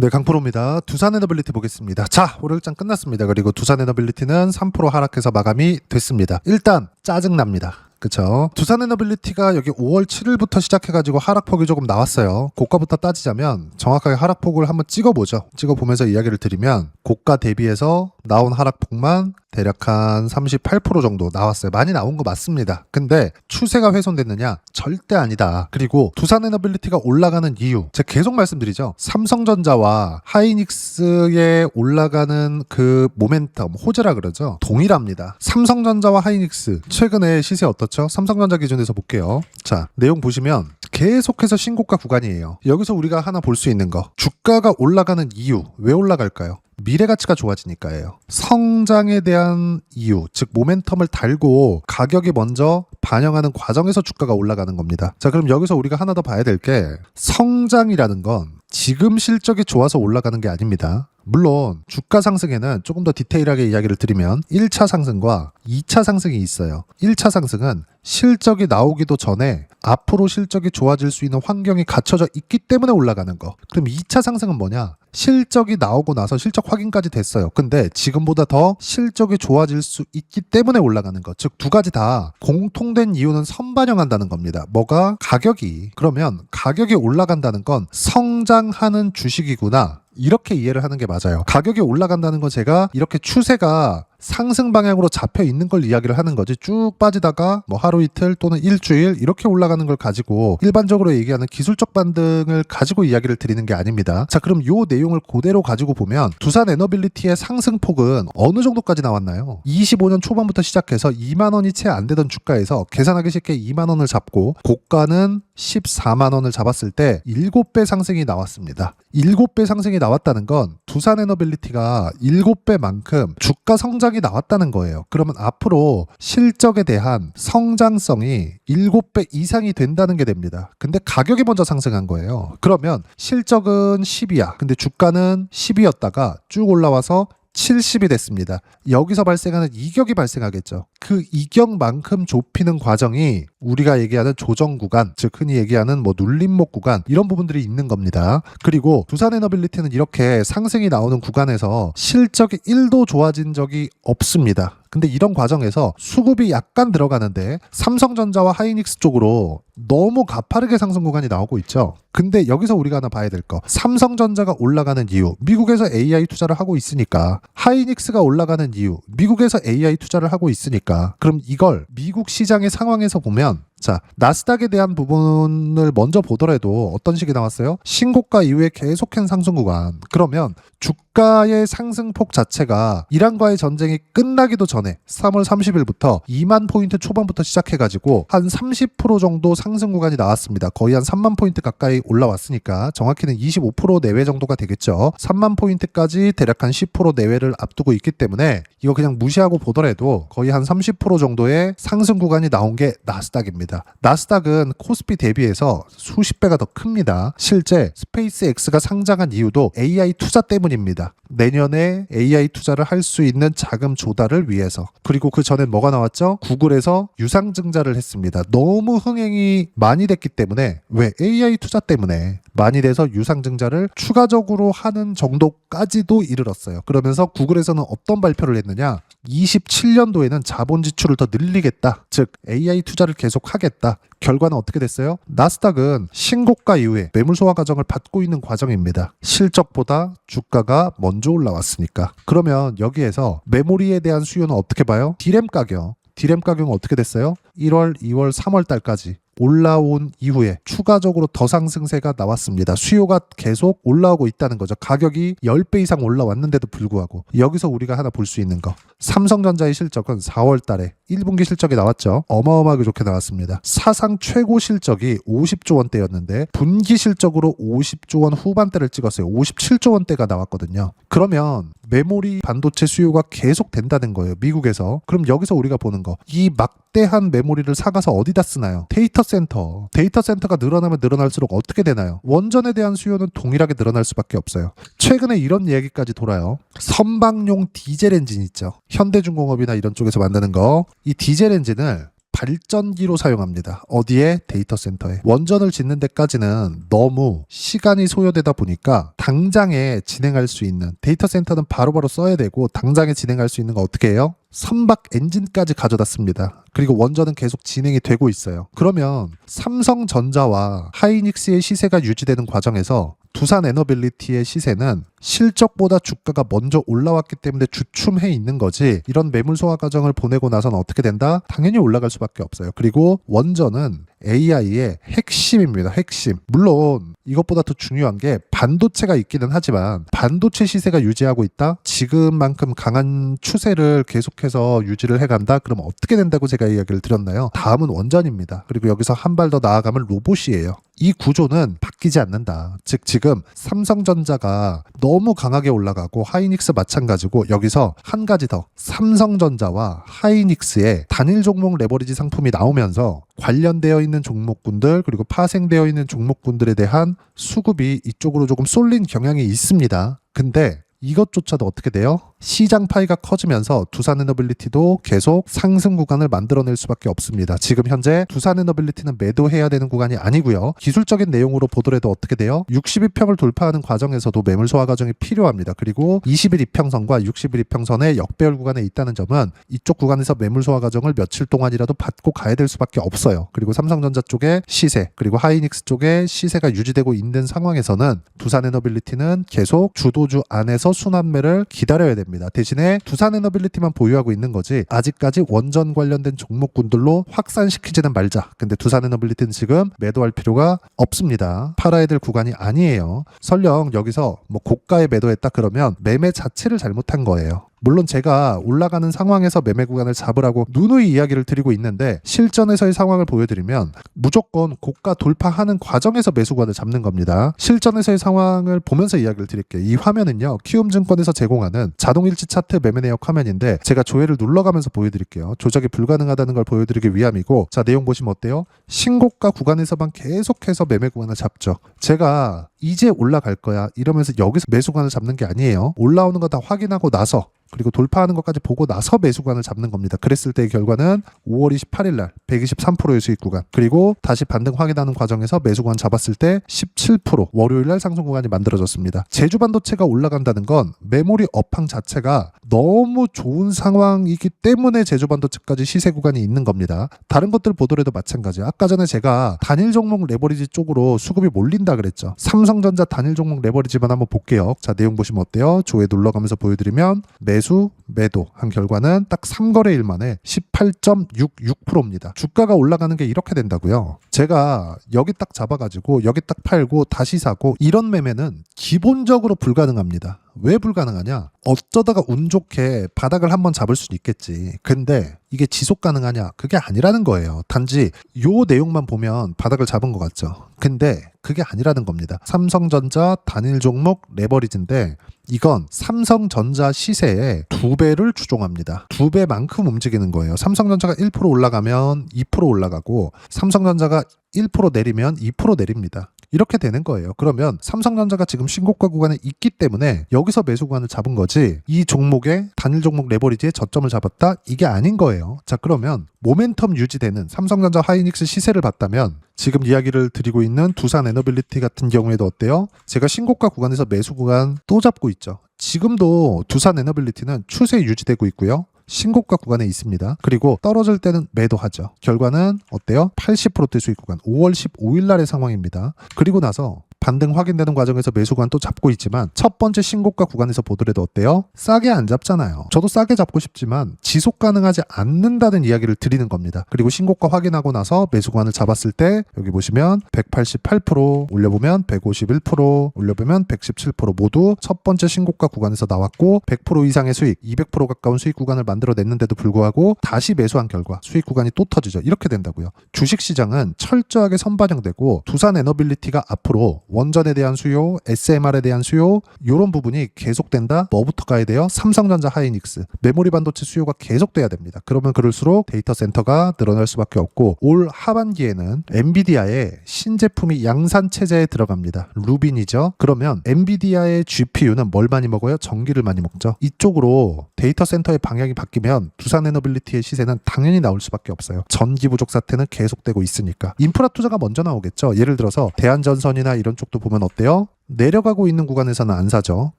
네, 강프로입니다. 두산 에너빌리티 보겠습니다. 자, 월요일장 끝났습니다. 그리고 두산 에너빌리티는 3% 하락해서 마감이 됐습니다. 일단 짜증납니다. 그쵸? 두산 에너빌리티가 여기 5월 7일부터 시작해가지고 하락폭이 조금 나왔어요. 고가부터 따지자면 정확하게 하락폭을 한번 찍어보죠. 찍어보면서 이야기를 드리면 고가 대비해서 나온 하락폭만 대략 한 38% 정도 나왔어요. 많이 나온 거 맞습니다. 근데 추세가 훼손됐느냐? 절대 아니다. 그리고 두산 에너빌리티가 올라가는 이유, 제가 계속 말씀드리죠. 삼성전자와 하이닉스에 올라가는 그 모멘텀, 호재라 그러죠. 동일합니다. 삼성전자와 하이닉스 최근에 시세 어떻죠? 삼성전자 기준에서 볼게요. 자, 내용 보시면 계속해서 신고가 구간이에요. 여기서 우리가 하나 볼 수 있는 거, 주가가 올라가는 이유, 왜 올라갈까요? 미래 가치가 좋아지니까예요. 성장에 대한 이유, 즉 모멘텀을 달고 가격이 먼저 반영하는 과정에서 주가가 올라가는 겁니다. 자, 그럼 여기서 우리가 하나 더 봐야 될 게, 성장이라는 건 지금 실적이 좋아서 올라가는 게 아닙니다. 물론 주가 상승에는 조금 더 디테일하게 이야기를 드리면 1차 상승과 2차 상승이 있어요. 1차 상승은 실적이 나오기도 전에 앞으로 실적이 좋아질 수 있는 환경이 갖춰져 있기 때문에 올라가는 거. 그럼 2차 상승은 뭐냐? 실적이 나오고 나서 실적 확인까지 됐어요. 근데 지금보다 더 실적이 좋아질 수 있기 때문에 올라가는 것. 즉, 두 가지 다 공통된 이유는 선반영한다는 겁니다. 뭐가? 가격이. 그러면 가격이 올라간다는 건 성장하는 주식이구나, 이렇게 이해를 하는 게 맞아요. 가격이 올라간다는 건 제가 이렇게 추세가 상승 방향으로 잡혀 있는 걸 이야기를 하는 거지, 쭉 빠지다가 뭐 하루 이틀 또는 일주일 이렇게 올라가는 걸 가지고 일반적으로 얘기하는 기술적 반등을 가지고 이야기를 드리는 게 아닙니다. 자, 그럼 요 내용을 그대로 가지고 보면 두산 에너빌리티의 상승폭은 어느 정도까지 나왔나요? 25년 초반부터 시작해서 2만 원이 채 안 되던 주가에서 계산하기 쉽게 2만 원을 잡고 고가는 14만 원을 잡았을 때 7배 상승이 나왔습니다. 7배 상승이 나왔다는 건 두산 에너빌리티가 7배만큼 주가 성장이 나왔다는 거예요. 그러면 앞으로 실적에 대한 성장성이 7배 이상이 된다는 게 됩니다. 근데 가격이 먼저 상승한 거예요. 그러면 실적은 10이야. 근데 주가는 10이었다가 쭉 올라와서 70이 됐습니다. 여기서 발생하는 이격이 발생하겠죠. 그 이격만큼 좁히는 과정이 우리가 얘기하는 조정 구간, 즉 흔히 얘기하는 뭐 눌림목 구간, 이런 부분들이 있는 겁니다. 그리고 두산 에너빌리티는 이렇게 상승이 나오는 구간에서 실적이 1도 좋아진 적이 없습니다. 근데 이런 과정에서 수급이 약간 들어가는데 삼성전자와 하이닉스 쪽으로 너무 가파르게 상승 구간이 나오고 있죠. 근데 여기서 우리가 하나 봐야 될 거, 삼성전자가 올라가는 이유, 미국에서 AI 투자를 하고 있으니까. 하이닉스가 올라가는 이유, 미국에서 AI 투자를 하고 있으니까. 그럼 이걸 미국 시장의 상황에서 보면, 자, 나스닥에 대한 부분을 먼저 보더라도 어떤 식이 나왔어요? 신고가 이후에 계속한 상승 구간. 그러면 주가의 상승폭 자체가 이란과의 전쟁이 끝나기도 전에 3월 30일부터 2만 포인트 초반부터 시작해가지고 한 30% 정도 상승 구간이 나왔습니다. 거의 한 3만 포인트 가까이 올라왔으니까 정확히는 25% 내외 정도가 되겠죠. 3만 포인트까지 대략 한 10% 내외를 앞두고 있기 때문에 이거 그냥 무시하고 보더라도 거의 한 30% 정도의 상승 구간이 나온 게 나스닥입니다. 나스닥은 코스피 대비해서 수십 배가 더 큽니다. 실제 스페이스X가 상장한 이유도 AI 투자 때문입니다. 내년에 AI 투자를 할 수 있는 자금 조달을 위해서. 그리고 그 전엔 뭐가 나왔죠? 구글에서 유상증자를 했습니다. 너무 흥행이 많이 됐기 때문에, 왜? AI 투자 때문에 많이 돼서 유상증자를 추가적으로 하는 정도까지도 이르렀어요. 그러면서 구글에서는 어떤 발표를 했느냐? 27년도에는 자본 지출을 더 늘리겠다. 즉 AI 투자를 계속 하겠다. 결과는 어떻게 됐어요? 나스닥은 신고가 이후에 매물 소화 과정을 받고 있는 과정입니다. 실적보다 주가가 먼저 올라왔으니까. 그러면 여기에서 메모리에 대한 수요는 어떻게 봐요? 디램 가격은 어떻게 됐어요? 1월, 2월, 3월 달까지 올라온 이후에 추가적으로 더 상승세가 나왔습니다. 수요가 계속 올라오고 있다는 거죠. 가격이 10배 이상 올라왔는데도 불구하고. 여기서 우리가 하나 볼 수 있는 거, 삼성전자의 실적은 4월 달에 1분기 실적이 나왔죠. 어마어마하게 좋게 나왔습니다. 사상 최고 실적이 50조 원대였는데 분기 실적으로 50조 원 후반대를 찍었어요. 57조 원대가 나왔거든요. 그러면 메모리 반도체 수요가 계속 된다는 거예요, 미국에서. 그럼 여기서 우리가 보는 거, 이 막대한 메모리를 사가서 어디다 쓰나요? 데이터센터가 늘어나면 늘어날수록 어떻게 되나요? 원전에 대한 수요는 동일하게 늘어날 수밖에 없어요. 최근에 이런 얘기까지 돌아요. 선박용 디젤 엔진 있죠, 현대중공업이나 이런 쪽에서 만드는 거. 이 디젤 엔진을 발전기로 사용합니다. 어디에? 데이터 센터에. 원전을 짓는 데까지는 너무 시간이 소요되다 보니까 당장에 진행할 수 있는, 데이터 센터는 바로바로 써야 되고 당장에 진행할 수 있는 거 어떻게 해요? 선박 엔진까지 가져다 씁니다. 그리고 원전은 계속 진행이 되고 있어요. 그러면 삼성전자와 하이닉스의 시세가 유지되는 과정에서 두산 에너빌리티의 시세는 실적보다 주가가 먼저 올라왔기 때문에 주춤해 있는 거지, 이런 매물 소화 과정을 보내고 나서는 어떻게 된다? 당연히 올라갈 수밖에 없어요. 그리고 원전은 AI의 핵심입니다. 핵심. 물론 이것보다 더 중요한 게 반도체가 있기는 하지만 반도체 시세가 유지하고 있다? 지금만큼 강한 추세를 계속해서 유지를 해간다? 그럼 어떻게 된다고 제가 이야기를 드렸나요? 다음은 원전입니다. 그리고 여기서 한 발 더 나아가면 로봇이에요. 이 구조는 바뀌지 않는다. 즉 지금 삼성전자가 너무 강하게 올라가고 하이닉스 마찬가지고, 여기서 한 가지 더, 삼성전자와 하이닉스의 단일 종목 레버리지 상품이 나오면서 관련되어 있는 종목군들 그리고 파생되어 있는 종목군들에 대한 수급이 이쪽으로 조금 쏠린 경향이 있습니다. 근데 이것조차도 어떻게 돼요? 시장 파이가 커지면서 두산에너빌리티도 계속 상승 구간을 만들어낼 수밖에 없습니다. 지금 현재 두산에너빌리티는 매도해야 되는 구간이 아니고요. 기술적인 내용으로 보더라도 어떻게 돼요? 62평을 돌파하는 과정에서도 매물 소화 과정이 필요합니다. 그리고 21 이평선과 61 이평선의 역배열 구간에 있다는 점은 이쪽 구간에서 매물 소화 과정을 며칠 동안이라도 받고 가야 될 수밖에 없어요. 그리고 삼성전자 쪽의 시세, 그리고 하이닉스 쪽의 시세가 유지되고 있는 상황에서는 두산에너빌리티는 계속 주도주 안에서 순환매를 기다려야 됩니다. 대신에 두산에너빌리티만 보유하고 있는 거지 아직까지 원전 관련된 종목군들로 확산시키지는 말자. 근데 두산에너빌리티는 지금 매도할 필요가 없습니다. 팔아야 될 구간이 아니에요. 설령 여기서 뭐 고가에 매도했다 그러면 매매 자체를 잘못한 거예요. 물론 제가 올라가는 상황에서 매매 구간을 잡으라고 누누이 이야기를 드리고 있는데, 실전에서의 상황을 보여드리면 무조건 고가 돌파하는 과정에서 매수 구간을 잡는 겁니다. 실전에서의 상황을 보면서 이야기를 드릴게요. 이 화면은요, 키움증권에서 제공하는 자동일치 차트 매매 내역 화면인데 제가 조회를 눌러가면서 보여드릴게요. 조작이 불가능하다는 걸 보여드리기 위함이고, 자, 내용 보시면 어때요? 신고가 구간에서만 계속해서 매매 구간을 잡죠. 제가 이제 올라갈 거야 이러면서 여기서 매수 구간을 잡는 게 아니에요. 올라오는 거 다 확인하고 나서, 그리고 돌파하는 것까지 보고 나서 매수 구간을 잡는 겁니다. 그랬을 때의 결과는 5월 28일 날 123%의 수익 구간, 그리고 다시 반등 확인하는 과정에서 매수 구간 잡았을 때 17%, 월요일 날 상승 구간이 만들어졌습니다. 제주 반도체가 올라간다는 건 메모리 업황 자체가 너무 좋은 상황이기 때문에 제주 반도체까지 시세 구간이 있는 겁니다. 다른 것들 보더라도 마찬가지. 아까 전에 제가 단일 종목 레버리지 쪽으로 수급이 몰린다 그랬죠. 삼성전자 단일 종목 레버리지만 한번 볼게요. 자, 내용 보시면 어때요? 조회 눌러가면서 보여드리면 매수, 매도 한 결과는 딱 3거래일 만에 18.66%입니다. 주가가 올라가는 게 이렇게 된다고요. 제가 여기 딱 잡아가지고 여기 딱 팔고 다시 사고, 이런 매매는 기본적으로 불가능합니다. 왜 불가능하냐? 어쩌다가 운 좋게 바닥을 한번 잡을 수는 있겠지. 근데 이게 지속 가능하냐? 그게 아니라는 거예요. 단지 요 내용만 보면 바닥을 잡은 것 같죠. 근데 그게 아니라는 겁니다. 삼성전자 단일 종목 레버리지인데 이건 삼성전자 시세의 2배를 추종합니다. 2배만큼 움직이는 거예요. 삼성전자가 1% 올라가면 2% 올라가고, 삼성전자가 1% 내리면 2% 내립니다. 이렇게 되는 거예요. 그러면 삼성전자가 지금 신고가 구간에 있기 때문에 여기서 매수 구간을 잡은 거지, 이 종목의 단일 종목 레버리지에 저점을 잡았다? 이게 아닌 거예요. 자, 그러면 모멘텀 유지되는 삼성전자 하이닉스 시세를 봤다면 지금 이야기를 드리고 있는 두산에너빌리티 같은 경우에도 어때요? 제가 신고가 구간에서 매수 구간 또 잡고 있죠. 지금도 두산에너빌리티는 추세 유지되고 있고요. 신고가 구간에 있습니다. 그리고 떨어질 때는 매도하죠. 결과는 어때요? 80%대 수익 구간, 5월 15일 날의 상황입니다. 그리고 나서 반등 확인되는 과정에서 매수 구간 또 잡고 있지만 첫 번째 신고가 구간에서 보더라도 어때요? 싸게 안 잡잖아요. 저도 싸게 잡고 싶지만 지속 가능하지 않는다는 이야기를 드리는 겁니다. 그리고 신고가 확인하고 나서 매수 구간을 잡았을 때 여기 보시면 188%, 올려보면 151%, 올려보면 117% 모두 첫 번째 신고가 구간에서 나왔고 100% 이상의 수익, 200% 가까운 수익 구간을 만들어냈는데도 불구하고 다시 매수한 결과 수익 구간이 또 터지죠. 이렇게 된다고요. 주식시장은 철저하게 선반영되고 두산에너빌리티가 앞으로 원전에 대한 수요, SMR에 대한 수요 이런 부분이 계속된다. 뭐부터 가야 돼요? 삼성전자, 하이닉스, 메모리 반도체 수요가 계속돼야 됩니다. 그러면 그럴수록 데이터 센터가 늘어날 수밖에 없고 올 하반기에는 엔비디아의 신제품이 양산 체제에 들어갑니다. 루빈이죠. 그러면 엔비디아의 GPU는 뭘 많이 먹어요? 전기를 많이 먹죠. 이쪽으로 데이터 센터의 방향이 바뀌면 두산에너빌리티의 시세는 당연히 나올 수밖에 없어요. 전기 부족 사태는 계속되고 있으니까. 인프라 투자가 먼저 나오겠죠. 예를 들어서 대한전선이나 이런 쪽도 보면 어때요? 내려가고 있는 구간에서는 안 사죠.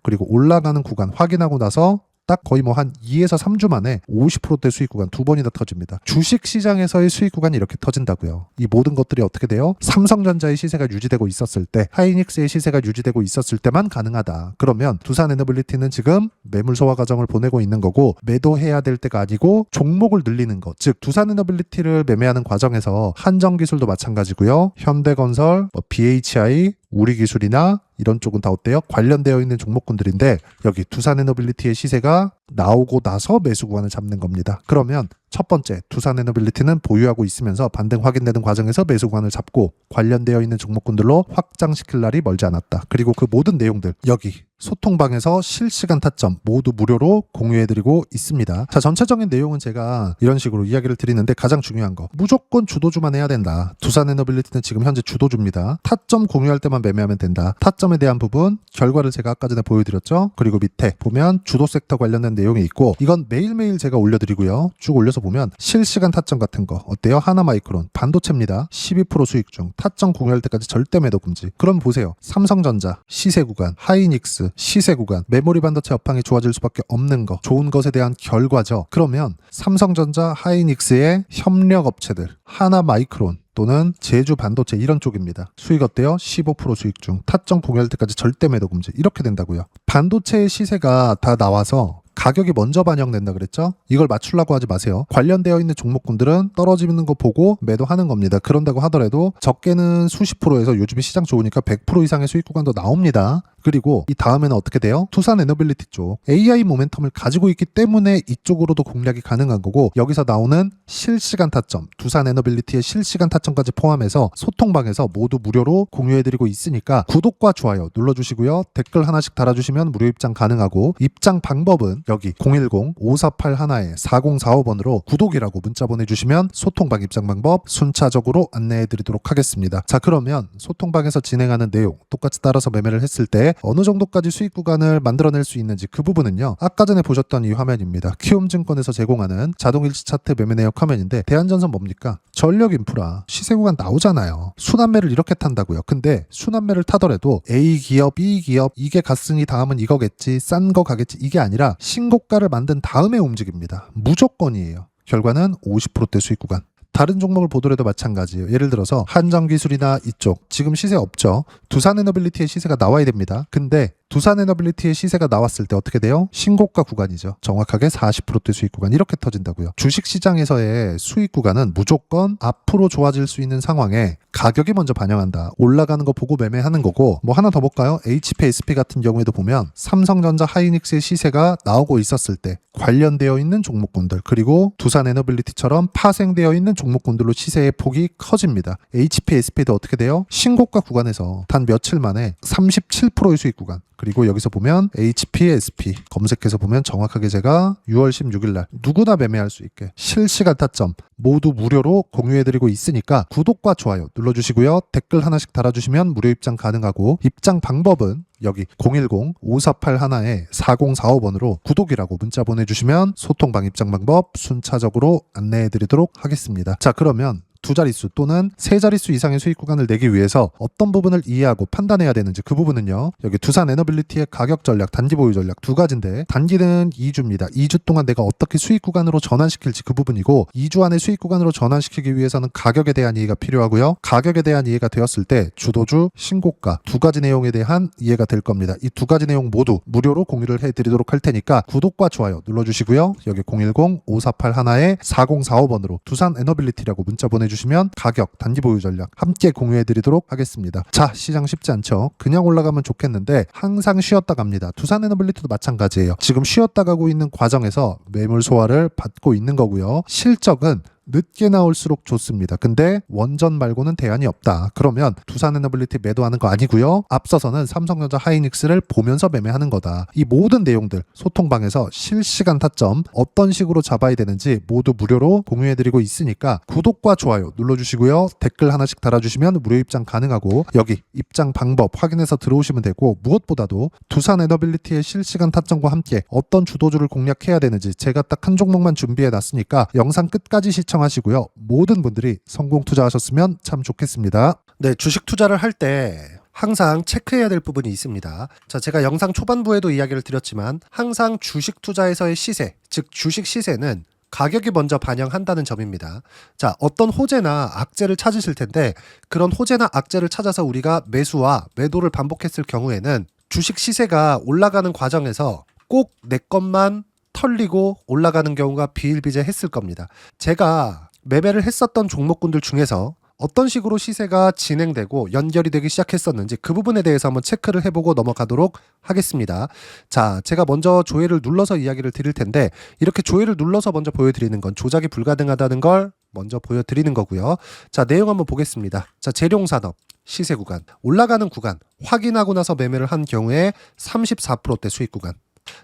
그리고 올라가는 구간 확인하고 나서 딱 거의 뭐 한 2에서 3주 만에 50%대 수익 구간 두 번이나 터집니다. 주식 시장에서의 수익 구간이 이렇게 터진다고요. 이 모든 것들이 어떻게 돼요? 삼성전자의 시세가 유지되고 있었을 때, 하이닉스의 시세가 유지되고 있었을 때만 가능하다. 그러면 두산에너빌리티는 지금 매물 소화 과정을 보내고 있는 거고 매도해야 될 때가 아니고 종목을 늘리는 것. 즉 두산에너빌리티를 매매하는 과정에서 한정기술도 마찬가지고요. 현대건설, BHI, 우리기술이나 이런 쪽은 다 어때요? 관련되어 있는 종목군들인데 여기 두산에너빌리티의 시세가 나오고 나서 매수 구간을 잡는 겁니다. 그러면 첫 번째, 두산에너빌리티는 보유하고 있으면서 반등 확인되는 과정에서 매수 구간을 잡고 관련되어 있는 종목군들로 확장시킬 날이 멀지 않았다. 그리고 그 모든 내용들 여기 소통방에서 실시간 타점 모두 무료로 공유해드리고 있습니다. 자, 전체적인 내용은 제가 이런 식으로 이야기를 드리는데 가장 중요한 거 무조건 주도주만 해야 된다. 두산에너빌리티는 지금 현재 주도주입니다. 타점 공유할 때만 매매하면 된다. 타점에 대한 부분 결과를 제가 아까 전에 보여드렸죠. 그리고 밑에 보면 주도 섹터 관련된 내용이 있고 이건 매일매일 제가 올려드리고요. 쭉 올려서 보면 실시간 타점 같은 거 어때요? 하나마이크론 반도체입니다. 12% 수익 중 타점 공유할 때까지 절대 매도 금지. 그럼 보세요. 삼성전자 시세 구간, 하이닉스 시세 구간, 메모리 반도체 업황이 좋아질 수밖에 없는 거, 좋은 것에 대한 결과죠. 그러면 삼성전자, 하이닉스의 협력 업체들, 하나마이크론 또는 제주 반도체 이런 쪽입니다. 수익 어때요? 15% 수익 중 타점 공유할 때까지 절대 매도 금지. 이렇게 된다고요. 반도체의 시세가 다 나와서 가격이 먼저 반영된다 그랬죠? 이걸 맞추려고 하지 마세요. 관련되어 있는 종목군들은 떨어지는 거 보고 매도하는 겁니다. 그런다고 하더라도 적게는 수십 프로에서 요즘에 시장 좋으니까 100% 이상의 수익 구간도 나옵니다. 그리고 이 다음에는 어떻게 돼요? 두산에너빌리티 쪽 AI 모멘텀을 가지고 있기 때문에 이쪽으로도 공략이 가능한 거고 여기서 나오는 실시간 타점, 두산에너빌리티의 실시간 타점까지 포함해서 소통방에서 모두 무료로 공유해드리고 있으니까 구독과 좋아요 눌러주시고요. 댓글 하나씩 달아주시면 무료 입장 가능하고 입장 방법은 여기 010-5481-4045번으로 구독이라고 문자 보내주시면 소통방 입장 방법 순차적으로 안내해드리도록 하겠습니다. 자, 그러면 소통방에서 진행하는 내용 똑같이 따라서 매매를 했을 때 어느 정도까지 수익 구간을 만들어낼 수 있는지 그 부분은요. 아까 전에 보셨던 이 화면입니다. 키움증권에서 제공하는 자동일치 차트 매매 내역 화면인데 대한전선 뭡니까? 전력 인프라 시세 구간 나오잖아요. 순환매를 이렇게 탄다고요. 근데 순환매를 타더라도 A 기업, B 기업 이게 갔으니 다음은 이거겠지, 싼 거 가겠지 이게 아니라 신고가를 만든 다음에 움직입니다. 무조건이에요. 결과는 50%대 수익 구간. 다른 종목을 보더라도 마찬가지예요. 예를 들어서 한정기술이나 이쪽 지금 시세 없죠. 두산에너빌리티의 시세가 나와야 됩니다. 근데 두산에너빌리티의 시세가 나왔을 때 어떻게 돼요? 신고가 구간이죠. 정확하게 40%대 수익 구간 이렇게 터진다고요. 주식시장에서의 수익 구간은 무조건 앞으로 좋아질 수 있는 상황에 가격이 먼저 반영한다. 올라가는 거 보고 매매하는 거고 뭐 하나 더 볼까요? HP, SP 같은 경우에도 보면 삼성전자, 하이닉스의 시세가 나오고 있었을 때 관련되어 있는 종목군들 그리고 두산에너빌리티처럼 파생되어 있는 종목군들로 시세의 폭이 커집니다. HP, SP도 어떻게 돼요? 신고가 구간에서 단 며칠 만에 37%의 수익 구간 그리고 여기서 보면 HP, SP 검색해서 보면 정확하게 제가 6월 16일 날 누구나 매매할 수 있게 실시간 타점 모두 무료로 공유해드리고 있으니까 구독과 좋아요 눌러주시고요. 댓글 하나씩 달아주시면 무료 입장 가능하고 입장 방법은 여기 010-5481-4045번으로 구독이라고 문자 보내주시면 소통방 입장 방법 순차적으로 안내해드리도록 하겠습니다. 자, 그러면 두 자릿수 또는 세 자릿수 이상의 수익 구간을 내기 위해서 어떤 부분을 이해하고 판단해야 되는지 그 부분은요. 여기 두산에너빌리티의 가격 전략, 단기 보유 전략 두 가지인데 단기는 2주입니다. 2주 동안 내가 어떻게 수익 구간으로 전환시킬지 그 부분이고 2주 안에 수익 구간으로 전환시키기 위해서는 가격에 대한 이해가 필요하고요. 가격에 대한 이해가 되었을 때 주도주, 신고가 두 가지 내용에 대한 이해가 될 겁니다. 이 두 가지 내용 모두 무료로 공유를 해드리도록 할 테니까 구독과 좋아요 눌러주시고요. 여기 010-5481-4045번으로 두산에너빌리티라고 문자 보내주시면 가격, 단기 보유 전략 함께 공유해드리도록 하겠습니다. 자, 시장 쉽지 않죠? 그냥 올라가면 좋겠는데 항상 쉬었다 갑니다. 두산에너빌리티도 마찬가지예요. 지금 쉬었다 가고 있는 과정에서 매물 소화를 받고 있는 거고요. 실적은 늦게 나올수록 좋습니다. 근데 원전 말고는 대안이 없다. 그러면 두산에너빌리티 매도하는 거 아니고요. 앞서서는 삼성전자 하이닉스를 보면서 매매하는 거다. 이 모든 내용들 소통방에서 실시간 타점 어떤 식으로 잡아야 되는지 모두 무료로 공유해드리고 있으니까 구독과 좋아요 눌러주시고요. 댓글 하나씩 달아주시면 무료 입장 가능하고 여기 입장 방법 확인해서 들어오시면 되고 무엇보다도 두산에너빌리티의 실시간 타점과 함께 어떤 주도주를 공략해야 되는지 제가 딱 한 종목만 준비해놨으니까 영상 끝까지 시청하시고요. 모든 분들이 성공 투자하셨으면 참 좋겠습니다. 네, 주식 투자를 할 때 항상 체크해야 될 부분이 있습니다. 자, 제가 영상 초반부에도 이야기를 드렸지만 항상 주식 투자에서의 시세, 즉 주식 시세는 가격이 먼저 반영한다는 점입니다. 자, 어떤 호재나 악재를 찾으실 텐데 그런 호재나 악재를 찾아서 우리가 매수와 매도를 반복했을 경우에는 주식 시세가 올라가는 과정에서 꼭 내 것만 털리고 올라가는 경우가 비일비재했을 겁니다. 제가 매매를 했었던 종목군들 중에서 어떤 식으로 시세가 진행되고 연결이 되기 시작했었는지 그 부분에 대해서 한번 체크를 해보고 넘어가도록 하겠습니다. 자, 제가 먼저 조회를 눌러서 이야기를 드릴 텐데 이렇게 조회를 눌러서 먼저 보여드리는 건 조작이 불가능하다는 걸 먼저 보여드리는 거고요. 자, 내용 한번 보겠습니다. 자, 재룡산업 시세 구간 올라가는 구간 확인하고 나서 매매를 한 경우에 34%대 수익 구간.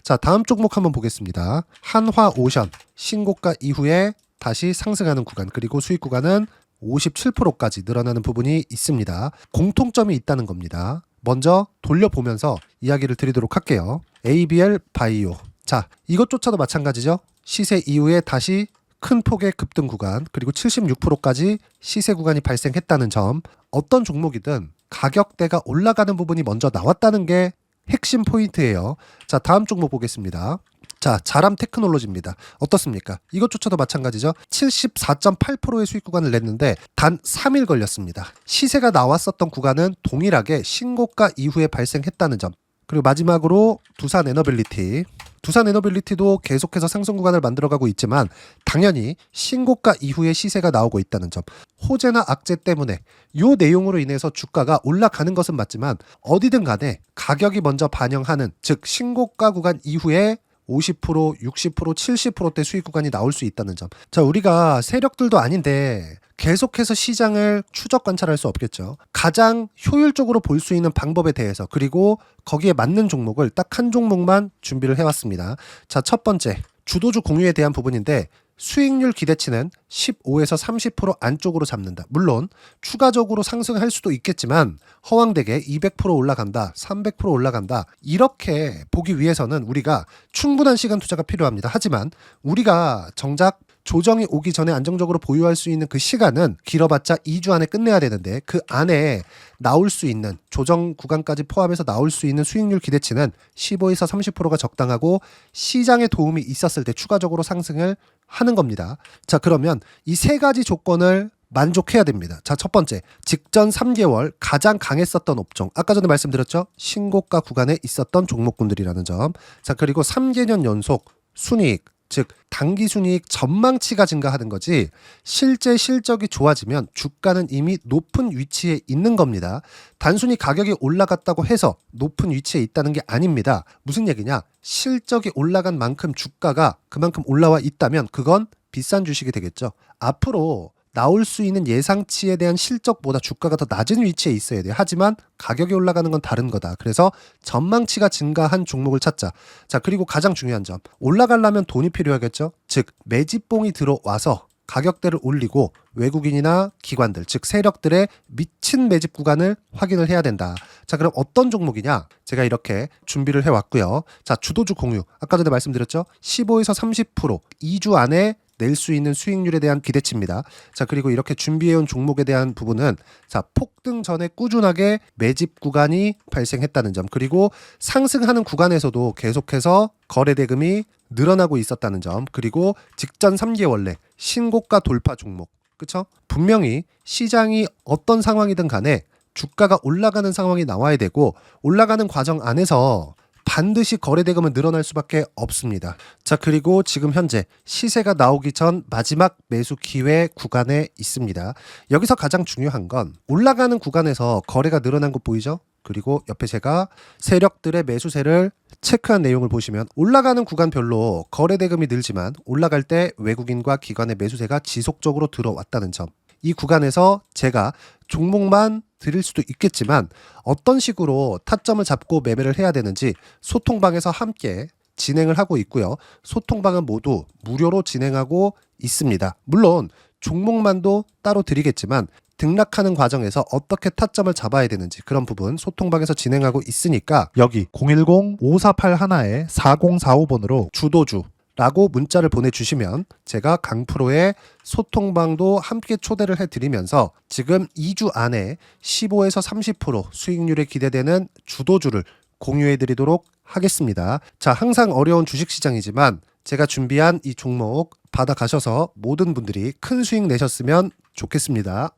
자, 다음 종목 한번 보겠습니다. 한화오션 신고가 이후에 다시 상승하는 구간 그리고 수익 구간은 57%까지 늘어나는 부분이 있습니다. 공통점이 있다는 겁니다. 먼저 돌려보면서 이야기를 드리도록 할게요. ABL 바이오. 자, 이것조차도 마찬가지죠. 시세 이후에 다시 큰 폭의 급등 구간 그리고 76%까지 시세 구간이 발생했다는 점. 어떤 종목이든 가격대가 올라가는 부분이 먼저 나왔다는 게 핵심 포인트예요. 자, 다음 종목 보겠습니다. 자, 자람 테크놀로지입니다. 어떻습니까? 이것조차도 마찬가지죠. 74.8%의 수익 구간을 냈는데 단 3일 걸렸습니다. 시세가 나왔었던 구간은 동일하게 신고가 이후에 발생했다는 점. 그리고 마지막으로 두산에너빌리티. 두산에너빌리티도 계속해서 상승 구간을 만들어가고 있지만 당연히 신고가 이후에 시세가 나오고 있다는 점. 호재나 악재 때문에 이 내용으로 인해서 주가가 올라가는 것은 맞지만 어디든 간에 가격이 먼저 반영하는 즉 신고가 구간 이후에 50%, 60%, 70%대 수익 구간이 나올 수 있다는 점. 자, 우리가 세력들도 아닌데 계속해서 시장을 추적 관찰할 수 없겠죠. 가장 효율적으로 볼 수 있는 방법에 대해서 그리고 거기에 맞는 종목을 딱 한 종목만 준비를 해왔습니다. 자, 첫 번째 주도주 공유에 대한 부분인데 수익률 기대치는 15에서 30% 안쪽으로 잡는다. 물론 추가적으로 상승할 수도 있겠지만 허황되게 200% 올라간다, 300% 올라간다 이렇게 보기 위해서는 우리가 충분한 시간 투자가 필요합니다. 하지만 우리가 정작 조정이 오기 전에 안정적으로 보유할 수 있는 그 시간은 길어봤자 2주 안에 끝내야 되는데 그 안에 나올 수 있는 조정 구간까지 포함해서 나올 수 있는 수익률 기대치는 15에서 30%가 적당하고 시장에 도움이 있었을 때 추가적으로 상승을 하는 겁니다. 자, 그러면 이 세 가지 조건을 만족해야 됩니다. 자, 첫 번째, 직전 3개월 가장 강했었던 업종. 아까 전에 말씀드렸죠? 신고가 구간에 있었던 종목군들이라는 점. 자, 그리고 3개년 연속 순이익. 즉 단기 순이익 전망치가 증가하는 거지 실제 실적이 좋아지면 주가는 이미 높은 위치에 있는 겁니다. 단순히 가격이 올라갔다고 해서 높은 위치에 있다는 게 아닙니다. 무슨 얘기냐? 실적이 올라간 만큼 주가가 그만큼 올라와 있다면 그건 비싼 주식이 되겠죠. 앞으로 나올 수 있는 예상치에 대한 실적보다 주가가 더 낮은 위치에 있어야 돼요. 하지만 가격이 올라가는 건 다른 거다. 그래서 전망치가 증가한 종목을 찾자. 자, 그리고 가장 중요한 점. 올라가려면 돈이 필요하겠죠. 즉 매집봉이 들어와서 가격대를 올리고 외국인이나 기관들, 즉 세력들의 미친 매집 구간을 확인을 해야 된다. 자, 그럼 어떤 종목이냐? 제가 이렇게 준비를 해왔고요. 자, 주도주 공유. 아까 전에 말씀드렸죠. 15에서 30% 2주 안에 낼 수 있는 수익률에 대한 기대치입니다. 자, 그리고 이렇게 준비해온 종목에 대한 부분은 자, 폭등 전에 꾸준하게 매집 구간이 발생했다는 점 그리고 상승하는 구간에서도 계속해서 거래 대금이 늘어나고 있었다는 점 그리고 직전 3개월 내 신고가 돌파 종목 그쵸? 분명히 시장이 어떤 상황이든 간에 주가가 올라가는 상황이 나와야 되고 올라가는 과정 안에서 반드시 거래대금은 늘어날 수밖에 없습니다. 자, 그리고 지금 현재 시세가 나오기 전 마지막 매수 기회 구간에 있습니다. 여기서 가장 중요한 건 올라가는 구간에서 거래가 늘어난 거 보이죠? 그리고 옆에 제가 세력들의 매수세를 체크한 내용을 보시면 올라가는 구간별로 거래 대금이 늘지만 올라갈 때 외국인과 기관의 매수세가 지속적으로 들어왔다는 점. 이 구간에서 제가 종목만 드릴 수도 있겠지만 어떤 식으로 타점을 잡고 매매를 해야 되는지 소통방에서 함께 진행을 하고 있고요. 소통방은 모두 무료로 진행하고 있습니다. 물론 종목만도 따로 드리겠지만 등락하는 과정에서 어떻게 타점을 잡아야 되는지 그런 부분 소통방에서 진행하고 있으니까 여기 010-5481-4045번으로 주도주라고 문자를 보내주시면 제가 강프로의 소통방도 함께 초대를 해드리면서 지금 2주 안에 15에서 30% 수익률이 기대되는 주도주를 공유해드리도록 하겠습니다. 자, 항상 어려운 주식시장이지만 제가 준비한 이 종목 받아가셔서 모든 분들이 큰 수익 내셨으면 좋겠습니다.